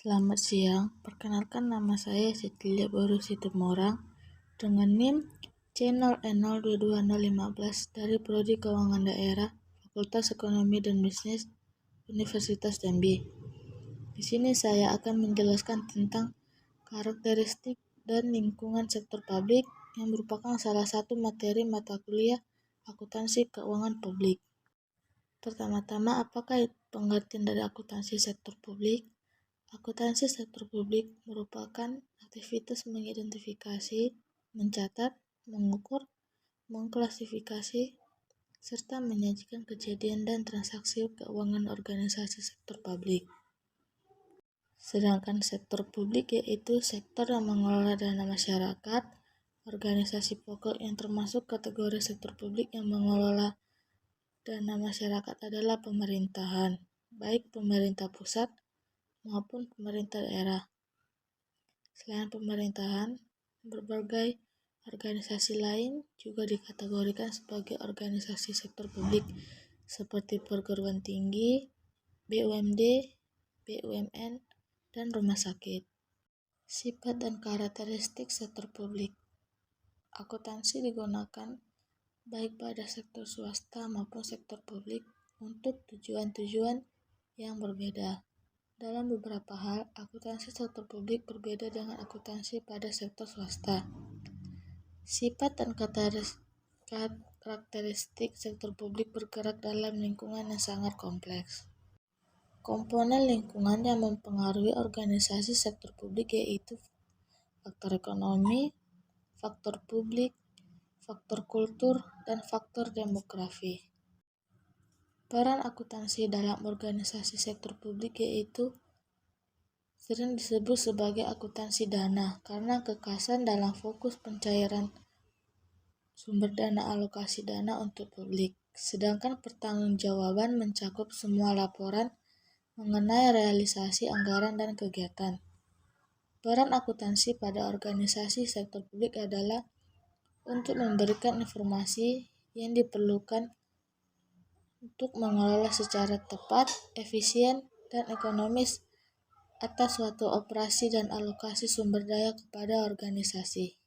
Selamat siang, perkenalkan nama saya Cecilia Baru Situmorang dengan NIM C0N02215 dari Prodi Keuangan Daerah, Fakultas Ekonomi dan Bisnis, Universitas Jambi. Di sini saya akan menjelaskan tentang karakteristik dan lingkungan sektor publik yang merupakan salah satu materi mata kuliah akuntansi keuangan publik. Pertama-tama, apakah pengertian dari akuntansi sektor publik? Akuntansi sektor publik merupakan aktivitas mengidentifikasi, mencatat, mengukur, mengklasifikasi, serta menyajikan kejadian dan transaksi keuangan organisasi sektor publik. Sedangkan sektor publik yaitu sektor yang mengelola dana masyarakat. Organisasi pokok yang termasuk kategori sektor publik yang mengelola dana masyarakat adalah pemerintahan, baik pemerintah pusat maupun pemerintah daerah. Selain pemerintahan, berbagai organisasi lain juga dikategorikan sebagai organisasi sektor publik seperti perguruan tinggi, BUMD, BUMN, dan rumah sakit. Sifat dan karakteristik sektor publik. Akuntansi digunakan baik pada sektor swasta maupun sektor publik untuk tujuan-tujuan yang berbeda. Dalam beberapa hal, akuntansi sektor publik berbeda dengan akuntansi pada sektor swasta. Sifat dan karakteristik sektor publik bergerak dalam lingkungan yang sangat kompleks. Komponen lingkungan yang mempengaruhi organisasi sektor publik yaitu faktor ekonomi, faktor publik, faktor kultur, dan faktor demografi. Peran akuntansi dalam organisasi sektor publik yaitu sering disebut sebagai akuntansi dana karena kekhasan dalam fokus pencairan sumber dana alokasi dana untuk publik. Sedangkan pertanggungjawaban mencakup semua laporan mengenai realisasi anggaran dan kegiatan. Peran akuntansi pada organisasi sektor publik adalah untuk memberikan informasi yang diperlukan untuk mengelola secara tepat, efisien, dan ekonomis atas suatu operasi dan alokasi sumber daya kepada organisasi.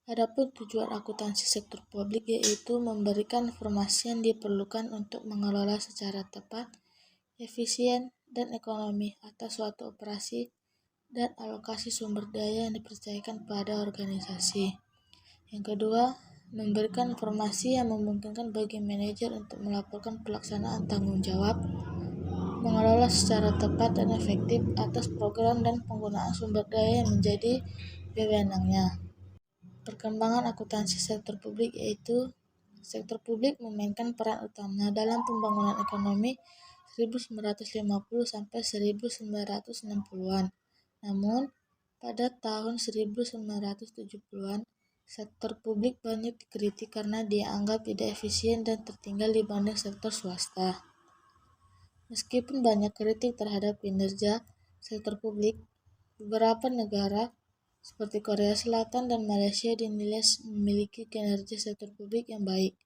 Adapun tujuan akuntansi sektor publik yaitu memberikan informasi yang diperlukan untuk mengelola secara tepat, efisien, dan ekonomi atas suatu operasi dan alokasi sumber daya yang dipercayakan pada organisasi. Yang kedua, memberikan informasi yang memungkinkan bagi manajer untuk melaporkan pelaksanaan tanggung jawab, mengelola secara tepat dan efektif atas program dan penggunaan sumber daya yang menjadi wewenangnya. Perkembangan akuntansi sektor publik yaitu sektor publik memainkan peran utama dalam pembangunan ekonomi 1950 sampai 1960-an. Namun, pada tahun 1970-an, sektor publik banyak dikritik karena dianggap tidak efisien dan tertinggal dibanding sektor swasta. Meskipun banyak kritik terhadap kinerja sektor publik, beberapa negara seperti Korea Selatan dan Malaysia dinilai memiliki kinerja sektor publik yang baik.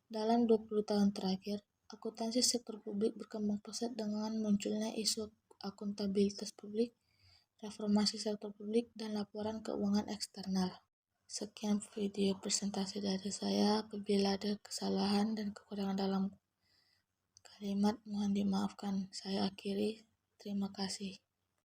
Dalam 20 tahun terakhir, akuntansi sektor publik berkembang pesat dengan munculnya isu akuntabilitas publik, reformasi sektor publik, dan laporan keuangan eksternal. Sekian video presentasi dari saya. Apabila ada kesalahan dan kekurangan dalam kalimat, mohon dimaafkan. Saya akhiri. Terima kasih.